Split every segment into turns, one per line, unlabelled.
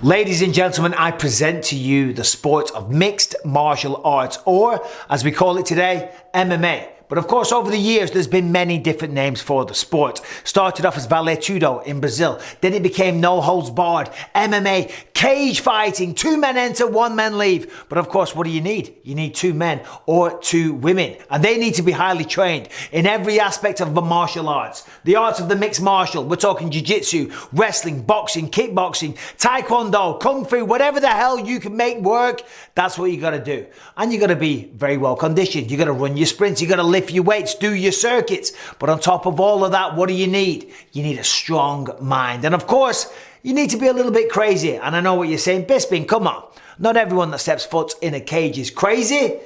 Ladies and gentlemen, I present to you the sport of mixed martial arts, or as we call it today, MMA. But of course, over the years, there's been many different names for the sport. Started off as Vale Tudo in Brazil. Then it became no holds barred, MMA, cage fighting, 2 men enter, 1 man leave. But of course, what do you need? You need 2 men or 2 women. And they need to be highly trained in every aspect of the martial arts. The arts of the mixed martial. We're talking jiu-jitsu, wrestling, boxing, kickboxing, taekwondo, kung fu, whatever the hell you can make work. That's what you got to do. And you got to be very well conditioned. You got to run your sprints. You got to lift your weights, do your circuits. But on top of all of that, what do you need? You need a strong mind. And of course, you need to be a little bit crazy. And I know what you're saying, Bisping, come on. Not everyone that steps foot in a cage is crazy.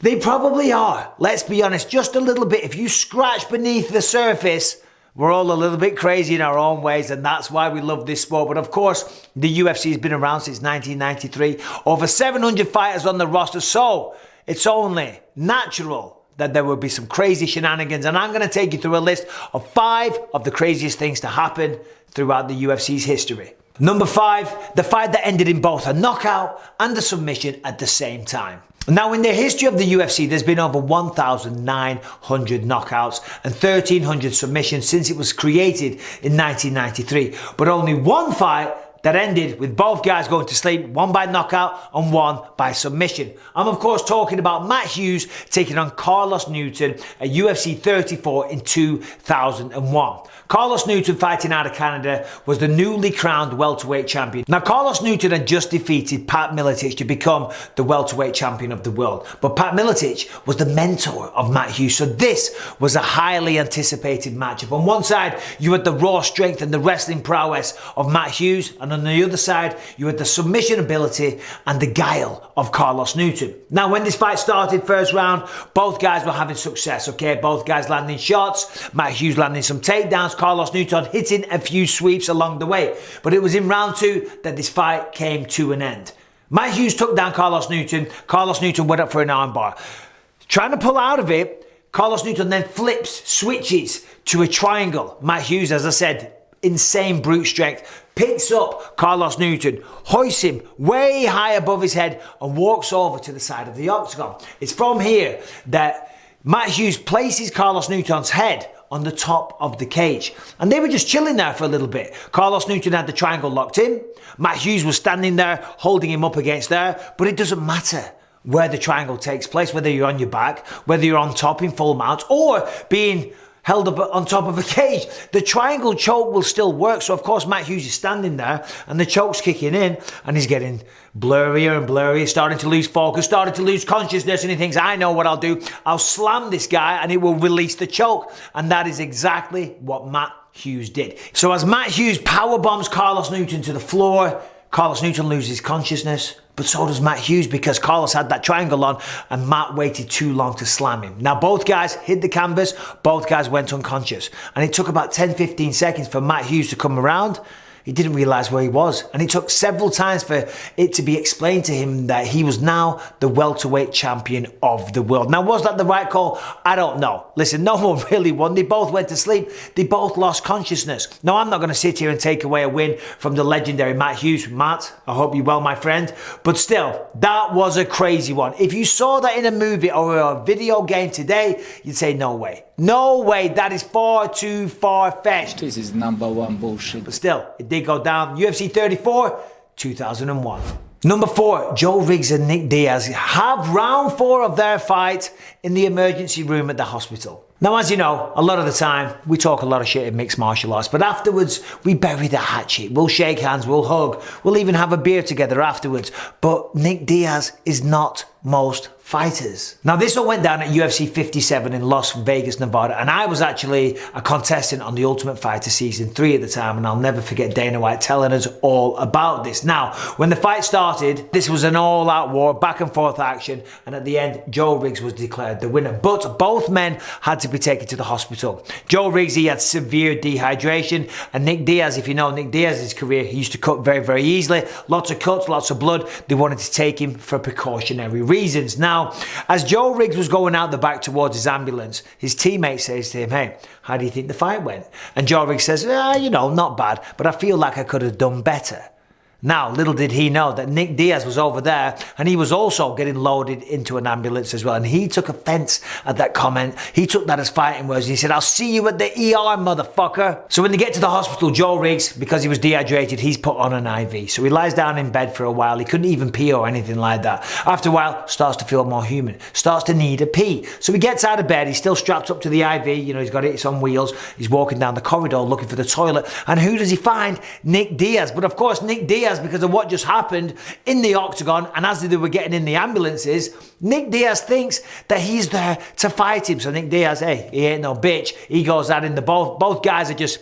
They probably are. Let's be honest, just a little bit. If you scratch beneath the surface, we're all a little bit crazy in our own ways, and that's why we love this sport. But of course, the UFC has been around since 1993. Over 700 fighters on the roster, so it's only natural that there will be some crazy shenanigans, and I'm going to take you through a list of 5 of the craziest things to happen throughout the UFC's history. Number 5, the fight that ended in both a knockout and a submission at the same time. Now, in the history of the UFC, there's been over 1,900 knockouts and 1,300 submissions since it was created in 1993, but only one fight that ended with both guys going to sleep, one by knockout and one by submission. I'm of course talking about Matt Hughes taking on Carlos Newton at UFC 34 in 2001. Carlos Newton, fighting out of Canada, was the newly crowned welterweight champion. Now, Carlos Newton had just defeated Pat Miletich to become the welterweight champion of the world. But Pat Miletich was the mentor of Matt Hughes, so this was a highly anticipated matchup. On one side, you had the raw strength and the wrestling prowess of Matt Hughes, and on the other side, you had the submission ability and the guile of Carlos Newton. Now, when this fight started, first round, both guys were having success, okay? Both guys landing shots, Matt Hughes landing some takedowns, Carlos Newton hitting a few sweeps along the way. But it was in round 2 that this fight came to an end. Matt Hughes took down Carlos Newton. Carlos Newton went up for an armbar. Trying to pull out of it, Carlos Newton then flips, switches to a triangle. Matt Hughes, as I said, insane brute strength, picks up Carlos Newton, hoists him way high above his head and walks over to the side of the octagon. It's from here that Matt Hughes places Carlos Newton's head on the top of the cage. And they were just chilling there for a little bit. Carlos Newton had the triangle locked in. Matt Hughes was standing there, holding him up against there. But it doesn't matter where the triangle takes place, whether you're on your back, whether you're on top in full mount, or being held up on top of a cage. The triangle choke will still work. So of course Matt Hughes is standing there and the choke's kicking in and he's getting blurrier and blurrier, starting to lose focus, starting to lose consciousness, and he thinks, I know what I'll do. I'll slam this guy and it will release the choke. And that is exactly what Matt Hughes did. So as Matt Hughes power bombs Carlos Newton to the floor, Carlos Newton loses consciousness, but so does Matt Hughes because Carlos had that triangle on and Matt waited too long to slam him. Now both guys hit the canvas, both guys went unconscious, and it took about 10-15 seconds for Matt Hughes to come around. He didn't realize where he was, and it took several times for it to be explained to him that he was now the welterweight champion of the world. Now, was that the right call? I don't know. Listen, no one really won. They both went to sleep. They both lost consciousness. Now, I'm not going to sit here and take away a win from the legendary Matt Hughes. Matt, I hope you're well, my friend. But still, that was a crazy one. If you saw that in a movie or a video game today, you'd say, no way. No way, that is far too far-fetched.
This is #1 bullshit.
But still, it did go down. UFC 34, 2001. Number 4, Joe Riggs and Nick Diaz have round 4 of their fight in the emergency room at the hospital. Now, as you know, a lot of the time, we talk a lot of shit in mixed martial arts, but afterwards, we bury the hatchet. We'll shake hands, we'll hug, we'll even have a beer together afterwards. But Nick Diaz is not most fighters. Now, this all went down at UFC 57 in Las Vegas, Nevada, and I was actually a contestant on The Ultimate Fighter Season 3 at the time, and I'll never forget Dana White telling us all about this. Now, when the fight started, this was an all-out war, back and forth action, and at the end, Joe Riggs was declared the winner. But both men had to be taken to the hospital. Joe Riggs, he had severe dehydration, and Nick Diaz, if you know Nick Diaz's career, he used to cut very, very easily. Lots of cuts, lots of blood. They wanted to take him for precautionary reasons. Now, as Joe Riggs was going out the back towards his ambulance, his teammate says to him, hey, how do you think the fight went? And Joe Riggs says, you know, not bad, but I feel like I could have done better. Now, little did he know that Nick Diaz was over there and he was also getting loaded into an ambulance as well. And he took offense at that comment. He took that as fighting words. He said, "I'll see you at the ER, motherfucker." So when they get to the hospital, Joe Riggs, because he was dehydrated, he's put on an IV. So he lies down in bed for a while. He couldn't even pee or anything like that. After a while, starts to feel more human, starts to need a pee. So he gets out of bed. He's still strapped up to the IV. You know, he's got it on wheels. He's walking down the corridor looking for the toilet. And who does he find? Nick Diaz. But of course, Nick Diaz, because of what just happened in the Octagon and as they were getting in the ambulances, Nick Diaz thinks that he's there to fight him. So Nick Diaz, hey, he ain't no bitch. He goes out in the both guys are just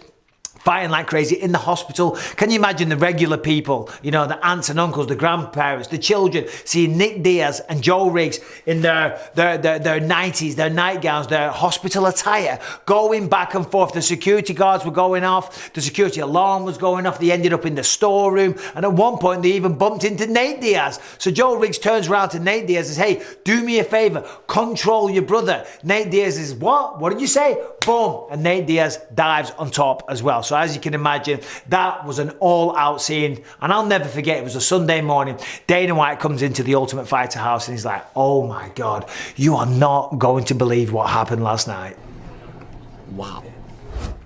fighting like crazy in the hospital. Can you imagine the regular people, you know, the aunts and uncles, the grandparents, the children, seeing Nick Diaz and Joe Riggs in their 90s, their nightgowns, their hospital attire, going back and forth. The security guards were going off, the security alarm was going off, they ended up in the storeroom, and at one point they even bumped into Nate Diaz. So Joe Riggs turns around to Nate Diaz and says, "Hey, do me a favor, control your brother." Nate Diaz says, "What? What did you say?" Boom, and Nate Diaz dives on top as well. So as you can imagine, that was an all-out scene, and I'll never forget, it was a Sunday morning. Dana White comes into the Ultimate Fighter house and he's like, "Oh my God, you are not going to believe what happened last night." Wow.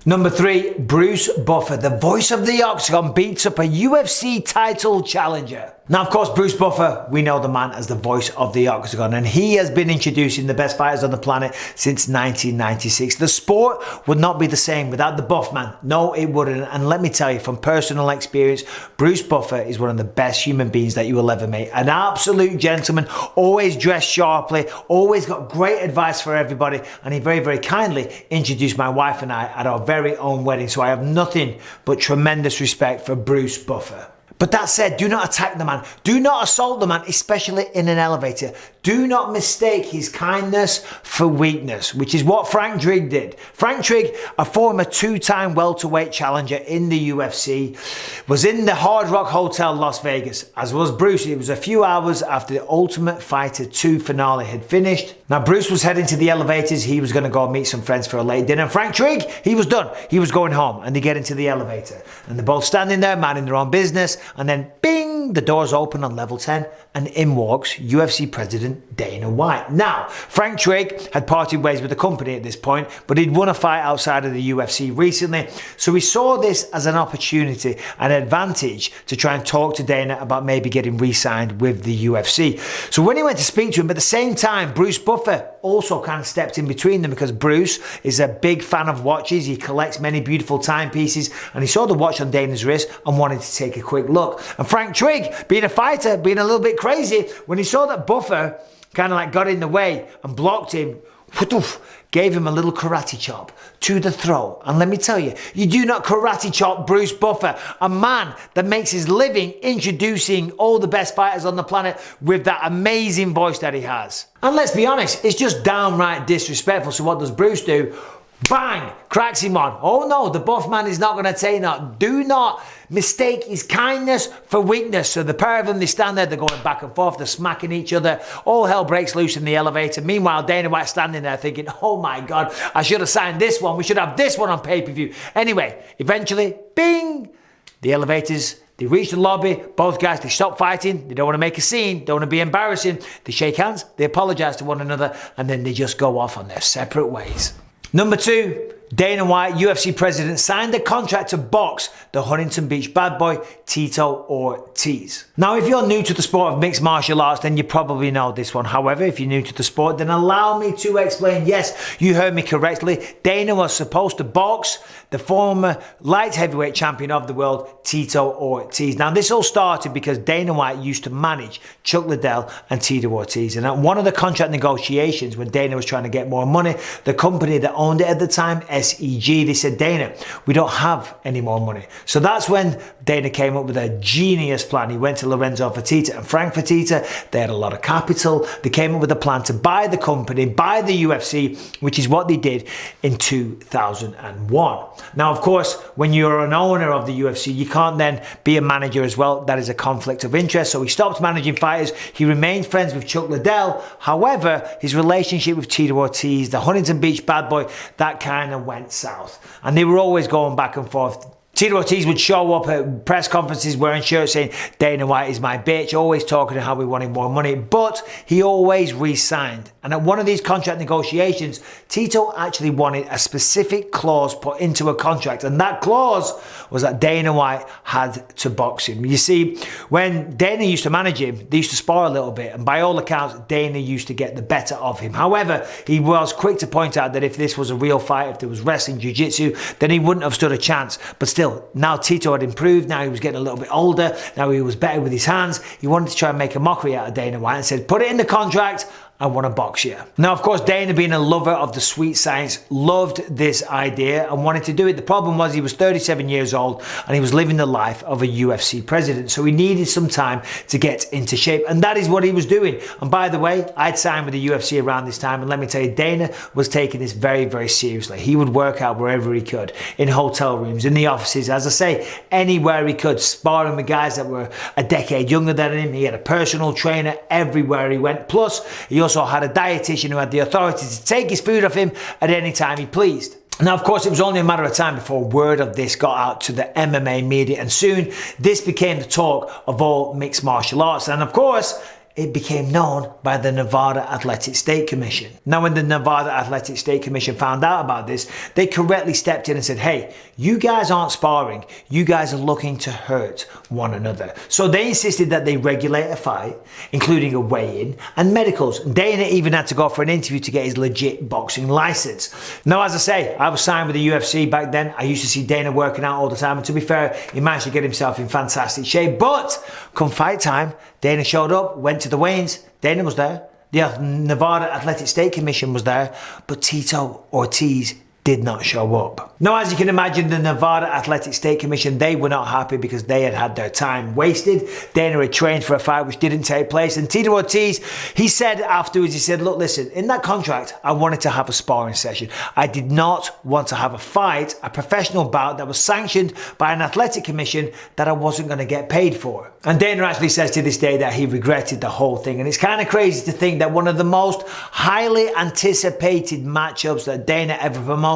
Number 3, Bruce Buffer, the voice of the Octagon, beats up a UFC title challenger. Now, of course, Bruce Buffer, we know the man as the voice of the Octagon, and he has been introducing the best fighters on the planet since 1996. The sport would not be the same without the Buff man. No, it wouldn't. And let me tell you, from personal experience, Bruce Buffer is one of the best human beings that you will ever meet. An absolute gentleman, always dressed sharply, always got great advice for everybody, and he very, very kindly introduced my wife and I at our very own wedding. So I have nothing but tremendous respect for Bruce Buffer. But that said, do not attack the man. Do not assault the man, especially in an elevator. Do not mistake his kindness for weakness, which is what Frank Drigg did. Frank Drigg, a former 2-time welterweight challenger in the UFC, was in the Hard Rock Hotel, Las Vegas, as was Bruce. It was a few hours after the Ultimate Fighter 2 finale had finished. Now, Bruce was heading to the elevators. He was going to go meet some friends for a late dinner. Frank Drigg, he was done. He was going home, and they get into the elevator. And they're both standing there, minding their own business, and then bing, the doors open on level 10, and in walks UFC President Dana White. Now, Frank Drigg had parted ways with the company at this point, but he'd won a fight outside of the UFC recently, so he saw this as an opportunity, an advantage to try and talk to Dana about maybe getting re-signed with the UFC. So when he went to speak to him, at the same time, Bruce Buffer also kind of stepped in between them, because Bruce is a big fan of watches. He collects many beautiful timepieces, and he saw the watch on Dana's wrist and wanted to take a quick look. And Frank Drigg, being a fighter, being a little bit crazy, when he saw that Buffer kind of like got in the way and blocked him, gave him a little karate chop to the throat. And let me tell you, you do not karate chop Bruce Buffer, a man that makes his living introducing all the best fighters on the planet with that amazing voice that he has. And let's be honest, it's just downright disrespectful. So what does Bruce do? Bang! Cracks him on. Oh no, the Buff man is not going to take that. Do not mistake his kindness for weakness. So the pair of them, they stand there, they're going back and forth, they're smacking each other. All hell breaks loose in the elevator. Meanwhile, Dana White's standing there thinking, "Oh my God, I should have signed this one. We should have this one on pay-per-view." Anyway, eventually, bing! The elevators, they reach the lobby. Both guys, they stop fighting. They don't want to make a scene, don't want to be embarrassing. They shake hands, they apologize to one another, and then they just go off on their separate ways. Number 2, Dana White, UFC president, signed a contract to box the Huntington Beach bad boy, Tito Ortiz. Now, if you're new to the sport of mixed martial arts, then you probably know this one. However, if you're new to the sport, then allow me to explain. Yes, you heard me correctly. Dana was supposed to box the former light heavyweight champion of the world, Tito Ortiz. Now, this all started because Dana White used to manage Chuck Liddell and Tito Ortiz. And at one of the contract negotiations, when Dana was trying to get more money, the company that owned it at the time, SEG, they said, "Dana, we don't have any more money." So that's when Dana came up with a genius plan. He went to Lorenzo Fertitta and Frank Fertitta. They had a lot of capital. They came up with a plan to buy the company, buy the UFC, which is what they did in 2001. Now, of course, when you're an owner of the UFC, you can't then be a manager as well. That is a conflict of interest. So he stopped managing fighters. He remained friends with Chuck Liddell. However, his relationship with Tito Ortiz, the Huntington Beach bad boy, that kind of went south. And they were always going back and forth. Tito Ortiz would show up at press conferences wearing shirts saying, Dana White is my bitch, always talking about how we wanted more money, but he always re-signed. And at one of these contract negotiations, Tito actually wanted a specific clause put into a contract, and that clause was that Dana White had to box him. You see, when Dana used to manage him, they used to spar a little bit, and by all accounts, Dana used to get the better of him. However, he was quick to point out that if this was a real fight, if there was wrestling, jiu-jitsu, then he wouldn't have stood a chance. But still, now Tito had improved, now he was getting a little bit older, now he was better with his hands. He wanted to try and make a mockery out of Dana White and said, put it in the contract, I want to box you. Now, of course, Dana, being a lover of the sweet science, loved this idea and wanted to do it. The problem was he was 37 years old and he was living the life of a UFC president. So he needed some time to get into shape. And that is what he was doing. And by the way, I'd signed with the UFC around this time. And let me tell you, Dana was taking this very, very seriously. He would work out wherever he could, in hotel rooms, in the offices, as I say, anywhere he could, sparring with guys that were a decade younger than him. He had a personal trainer everywhere he went. Plus, he also had a dietitian who had the authority to take his food off him at any time he pleased. Now, of course, it was only a matter of time before word of this got out to the MMA media, and soon this became the talk of all mixed martial arts. And of course, it became known by the Nevada Athletic State Commission. Now, when the Nevada Athletic State Commission found out about this, they correctly stepped in and said, hey, you guys aren't sparring. You guys are looking to hurt one another. So they insisted that they regulate a fight, including a weigh-in and medicals. Dana even had to go for an interview to get his legit boxing license. Now, as I say, I was signed with the UFC back then. I used to see Dana working out all the time. And to be fair, he managed to get himself in fantastic shape. But come fight time, Dana showed up, went to the weigh-ins. Dana was there. The Nevada Athletic State Commission was there. But Tito Ortiz did not show up. Now, as you can imagine, the Nevada Athletic State Commission, they were not happy because they had had their time wasted. Dana had trained for a fight which didn't take place. And Tito Ortiz, he said afterwards, he said, look, listen, in that contract, I wanted to have a sparring session. I did not want to have a fight, a professional bout that was sanctioned by an athletic commission that I wasn't going to get paid for. And Dana actually says to this day that he regretted the whole thing. And it's kind of crazy to think that one of the most highly anticipated matchups that Dana ever promoted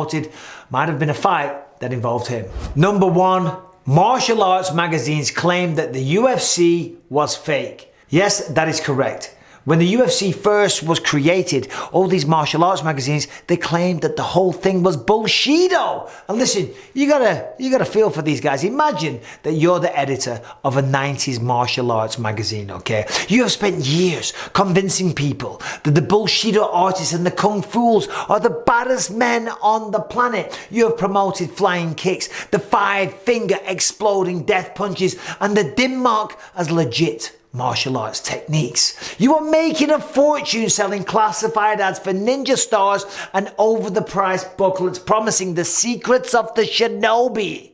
might have been a fight that involved him. Number one, martial arts magazines claimed that the UFC was fake. Yes, that is correct. When the UFC first was created, all these martial arts magazines, they claimed that the whole thing was bullshito. And listen, you gotta feel for these guys. Imagine that you're the editor of a 90s martial arts magazine, okay? You have spent years convincing people that the bullshito artists and the kung fools are the baddest men on the planet. You have promoted flying kicks, the 5-finger exploding death punches, and the dim mark as legit martial arts techniques. You are making a fortune selling classified ads for ninja stars and over-the-priced booklets promising the secrets of the shinobi.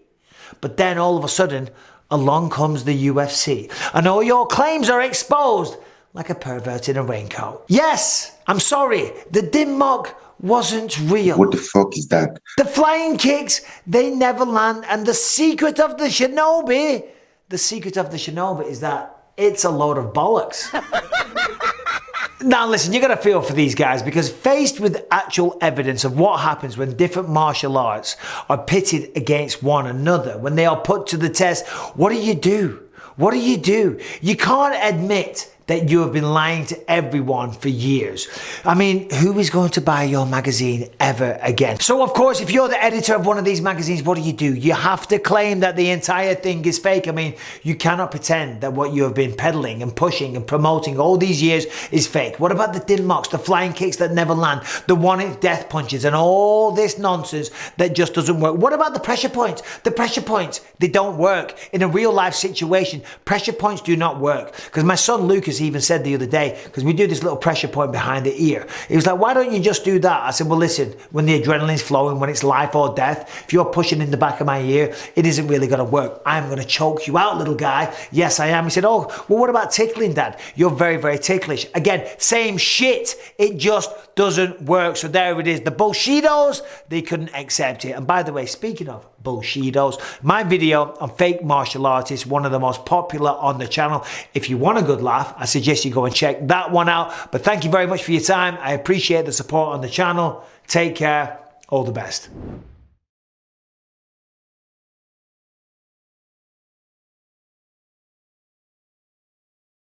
But then all of a sudden, along comes the UFC, and all your claims are exposed like a pervert in a raincoat. Yes, I'm sorry, the dim mark wasn't real.
What the fuck is that?
The flying kicks, they never land, and the secret of the shinobi is that it's a load of bollocks. Now listen, you gotta feel for these guys, because faced with actual evidence of what happens when different martial arts are pitted against one another, when they are put to the test, what do you do? What do you do? You can't admit that you have been lying to everyone for years. I mean, who is going to buy your magazine ever again? So of course, if you're the editor of one of these magazines, what do? You have to claim that the entire thing is fake. I mean, you cannot pretend that what you have been peddling and pushing and promoting all these years is fake. What about the dim marks, the flying kicks that never land, the one-hit death punches, and all this nonsense that just doesn't work? What about the pressure points? The pressure points, they don't work. In a real life situation, pressure points do not work. Because my son Lucas even said the other day, because we do this little pressure point behind the ear, he was like, why don't you just do that? I said, well listen, when the adrenaline's flowing, when it's life or death, if you're pushing in the back of my ear, it isn't really going to work. I'm going to choke you out, little guy. Yes, I am. He said, oh, well, what about tickling, Dad? You're very, very ticklish. Again, same shit. It just doesn't work. So there it is. The bullshitos, they couldn't accept it. And by the way, speaking of bullshitos, my video on fake martial artists, one of the most popular on the channel. If you want a good laugh, I suggest you go and check that one out. But thank you very much for your time. I appreciate the support on the channel. Take care. All the best.